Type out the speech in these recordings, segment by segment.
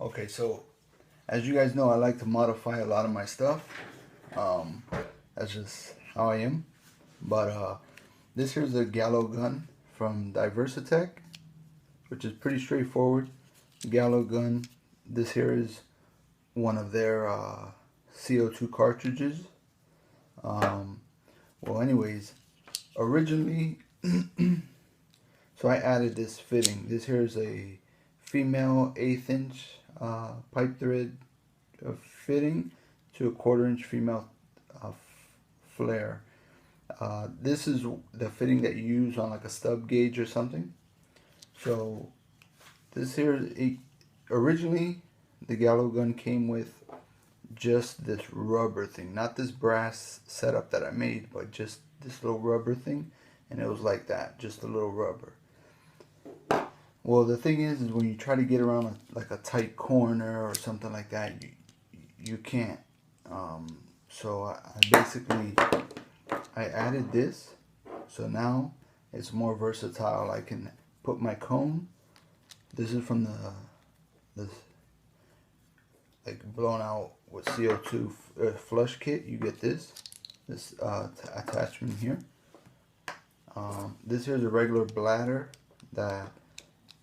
Okay, so as you guys know, I like to modify a lot of my stuff. Um, that's just how I am. But this here's a Gallo gun from Diversitech, which is pretty straightforward. Gallo gun. This here is one of their CO2 cartridges. Um, well, anyways, originally, so I added this fitting. This here is a female 1/8 inch pipe thread fitting to a 1/4 inch female flare. This is the fitting that you use on like a stub gauge or something. So this here, originally the Gallo gun came with just this rubber thing, not this brass setup that I made, but just this little rubber thing, and it was like that, just a little rubber. Well, the thing is when you try to get around like a tight corner or something like that, you can't. So I added this, so now it's more versatile. I can put my cone. This is from this like blown out with CO2 flush kit. You get this attachment here. This here is a regular bladder that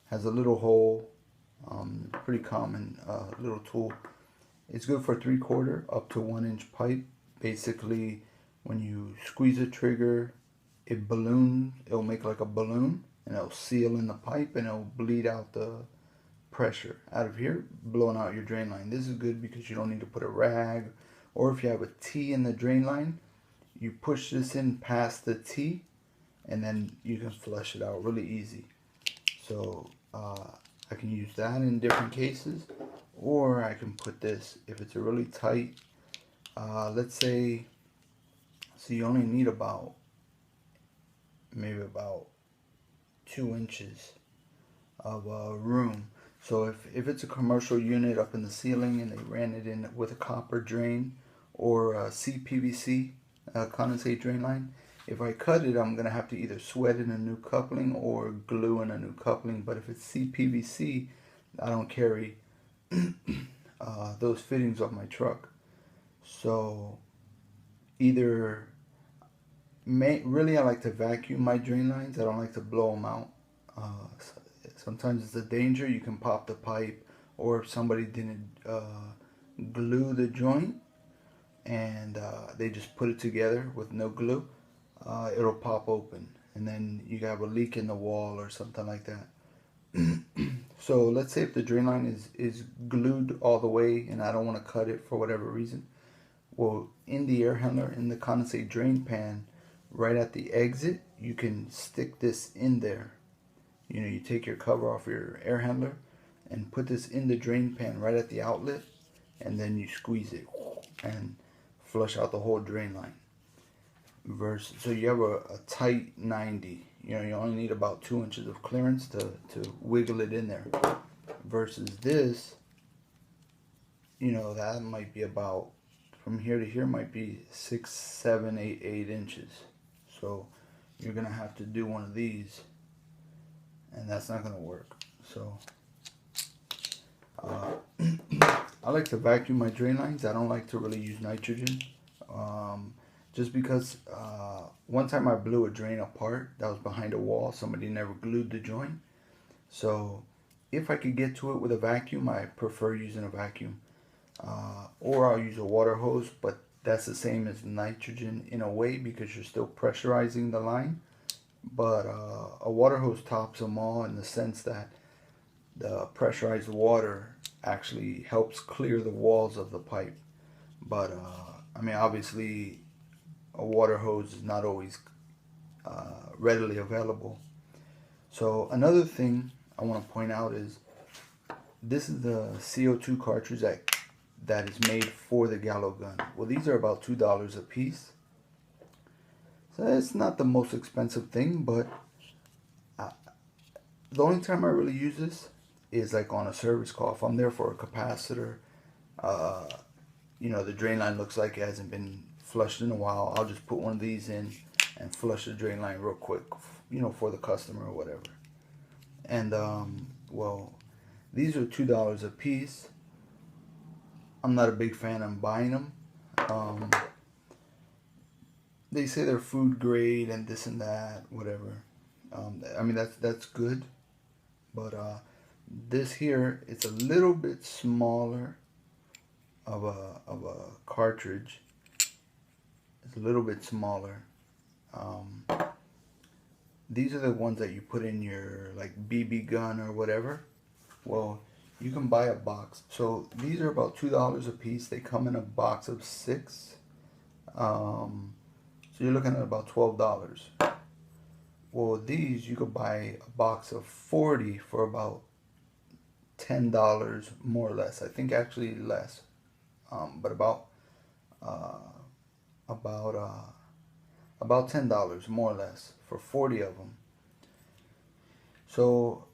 has a little hole. Pretty common little tool. It's good for 3/4 up to 1 inch pipe. Basically, when you squeeze a trigger, it'll make like a balloon, and it'll seal in the pipe, and it'll bleed out the pressure out of here, blowing out your drain line. This is good because you don't need to put a rag, or if you have a T in the drain line, you push this in past the T, and then you can flush it out really easy. So I can use that in different cases, or I can put this if it's a really tight, let's say, so you only need maybe about 2 inches of room. So if it's a commercial unit up in the ceiling and they ran it in with a copper drain or a CPVC condensate drain line, if I cut it, I'm going to have to either sweat in a new coupling or glue in a new coupling. But if it's CPVC, I don't carry those fittings on my truck. So either, really I like to vacuum my drain lines. I don't like to blow them out. Sometimes it's a danger. You can pop the pipe, or if somebody didn't glue the joint and they just put it together with no glue, it'll pop open, and then you have a leak in the wall or something like that. So let's say if the drain line is glued all the way and I don't want to cut it for whatever reason. Well, in the air handler, in the condensate drain pan, right at the exit, you can stick this in there. You take your cover off your air handler and put this in the drain pan right at the outlet, and then you squeeze it and flush out the whole drain line. So you have a tight 90. You only need about 2 inches of clearance to wiggle it in there. Versus this, that might be about, from here to here might be 6, 7, 8 inches. So you're gonna have to do one of these, and that's not gonna work. So I like to vacuum my drain lines. I don't like to really use nitrogen, just because one time I blew a drain apart that was behind a wall. Somebody never glued the joint. So if I could get to it with a vacuum, I prefer using a vacuum, or I'll use a water hose, but that's the same as nitrogen in a way because you're still pressurizing the line. But a water hose tops them all in the sense that the pressurized water actually helps clear the walls of the pipe. But I mean, obviously a water hose is not always readily available. So another thing I want to point out is this is the CO2 cartridge that is made for the Gallo gun. Well, these are about $2 a piece. So it's not the most expensive thing, but the only time I really use this is like on a service call. If I'm there for a capacitor, the drain line looks like it hasn't been flushed in a while, I'll just put one of these in and flush the drain line real quick, for the customer or whatever. And well, These are $2 a piece. I'm not a big fan of buying them. They say they're food grade and this and that, whatever. I mean, that's good, but this here, it's a little bit smaller of a cartridge. It's a little bit smaller. These are the ones that you put in your like BB gun or whatever. Well, you can buy a box. So these are about $2 a piece. They come in a box of 6. So you're looking at about $12. Well, these you could buy a box of 40 for about $10 more or less. I think actually less, but about $10 more or less for 40 of them. So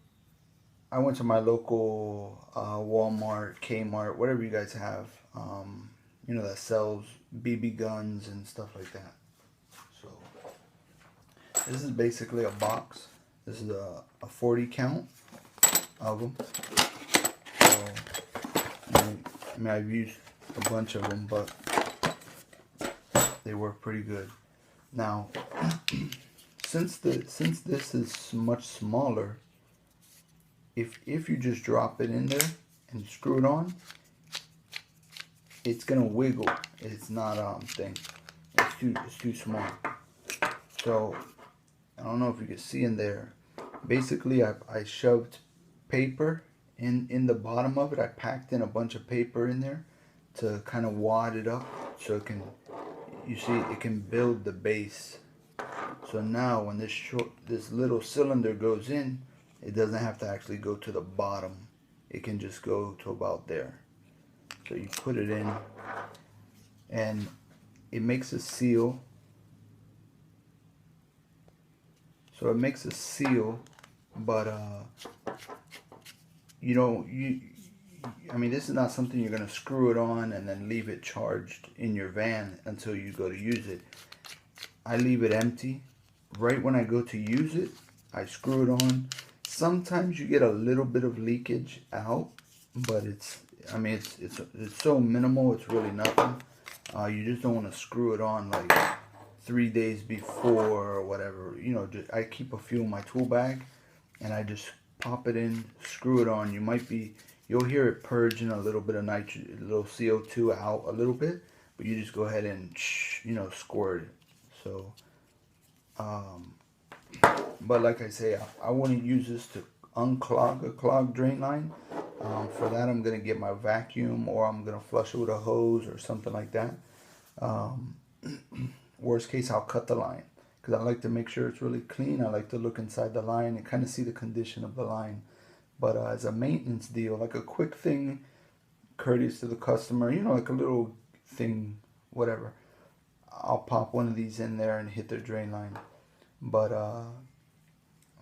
I went to my local Walmart, Kmart, whatever you guys have, you know, that sells BB guns and stuff like that. So this is basically a box. This is a 40 count of them. So, I mean, I've used a bunch of them, but they work pretty good. Now, since this is much smaller, if you just drop it in there and screw it on, it's gonna wiggle. It's not thing. It's too small. So I don't know if you can see in there. Basically, I shoved paper in the bottom of it. I packed in a bunch of paper in there to kind of wad it up so it can. You see, it can build the base. So now when this little cylinder goes in, it doesn't have to actually go to the bottom. It can just go to about there. So you put it in, and it makes a seal. So it makes a seal, but I mean, this is not something you're gonna screw it on and then leave it charged in your van until you go to use it. I leave it empty. Right when I go to use it, I screw it on. Sometimes you get a little bit of leakage out, but it's so minimal, it's really nothing. You just don't want to screw it on like 3 days before or whatever. You know, I keep a few in my tool bag, and I just pop it in, screw it on. You'll hear it purging a little bit of nitrogen, a little CO2 out a little bit, but you just go ahead and, you know, squirt it. So, but like I say, I want to use this to unclog a clogged drain line. For that, I'm going to get my vacuum, or I'm going to flush it with a hose or something like that. Worst case, I'll cut the line, because I like to make sure it's really clean. I like to look inside the line and kind of see the condition of the line. But as a maintenance deal, like a quick thing, courteous to the customer, you know, like a little thing, whatever, I'll pop one of these in there and hit their drain line. But I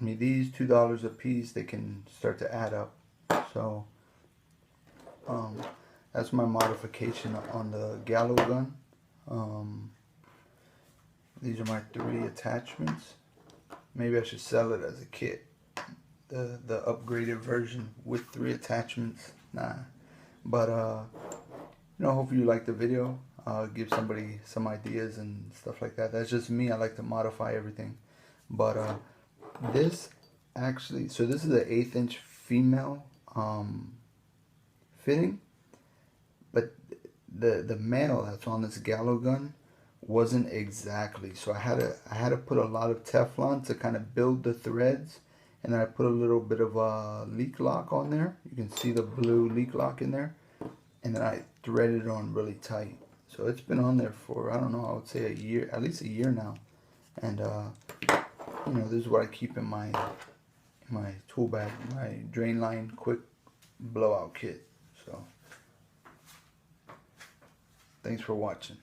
mean, these $2 a piece, they can start to add up. So that's my modification on the Gallo gun. These are my 3 attachments. Maybe I should sell it as a kit, the upgraded version with 3 attachments. Nah, but you know, hopefully you like the video. Give somebody some ideas and stuff like that. That's just me. I like to modify everything. But this actually, so this is an 1/8 inch female fitting, but the male that's on this Gallo gun wasn't exactly. So I had to put a lot of Teflon to kind of build the threads, and then I put a little bit of a leak lock on there. You can see the blue leak lock in there, and then I threaded it on really tight. So it's been on there for, I don't know, I would say a year, at least a year now. And you know, this is what I keep in my tool bag, my drain line quick blowout kit. So thanks for watching.